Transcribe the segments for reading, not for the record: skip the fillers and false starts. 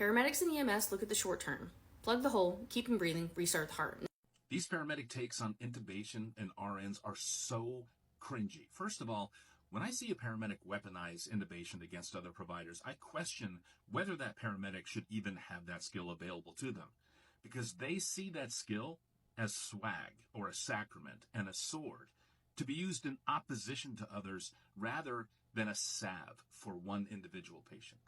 Paramedics and EMS look at the short term. Plug the hole, keep him breathing, restart the heart. These paramedic takes on intubation and RNs are so cringy. First of all, when I see a paramedic weaponize intubation against other providers, I question whether that paramedic should even have that skill available to them, because they see that skill as swag or a sacrament and a sword to be used in opposition to others rather than a salve for one individual patient.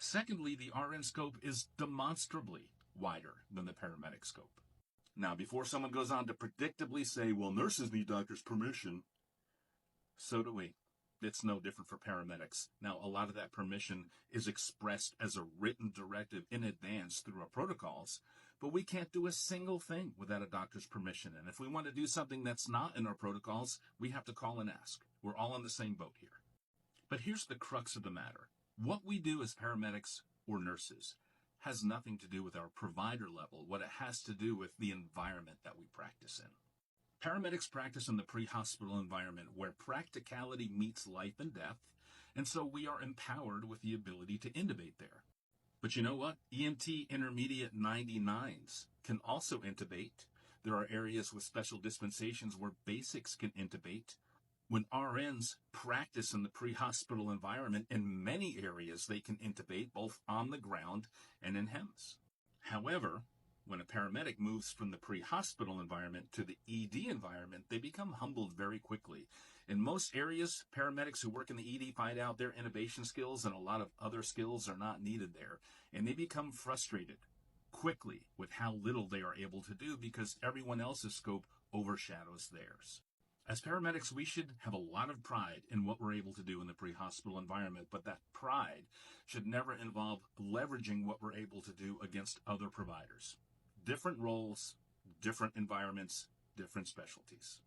Secondly, the RN scope is demonstrably wider than the paramedic scope. Now, before someone goes on to predictably say, well, nurses need doctors' permission, so do we. It's no different for paramedics. Now, a lot of that permission is expressed as a written directive in advance through our protocols, but we can't do a single thing without a doctor's permission. And if we want to do something that's not in our protocols, we have to call and ask. We're all in the same boat here. But here's the crux of the matter. What we do as paramedics or nurses has nothing to do with our provider level. What it has to do with the environment that we practice in. Paramedics practice in the pre-hospital environment where practicality meets life and death, and so we are empowered with the ability to intubate there. But you know what? EMT Intermediate 99s can also intubate. There are areas with special dispensations where basics can intubate. When RNs practice in the pre-hospital environment, in many areas they can intubate both on the ground and in HEMS. However, when a paramedic moves from the pre-hospital environment to the ED environment, they become humbled very quickly. In most areas, paramedics who work in the ED find out their intubation skills and a lot of other skills are not needed there, and they become frustrated quickly with how little they are able to do because everyone else's scope overshadows theirs. As paramedics, we should have a lot of pride in what we're able to do in the pre-hospital environment, but that pride should never involve leveraging what we're able to do against other providers. Different roles, different environments, different specialties.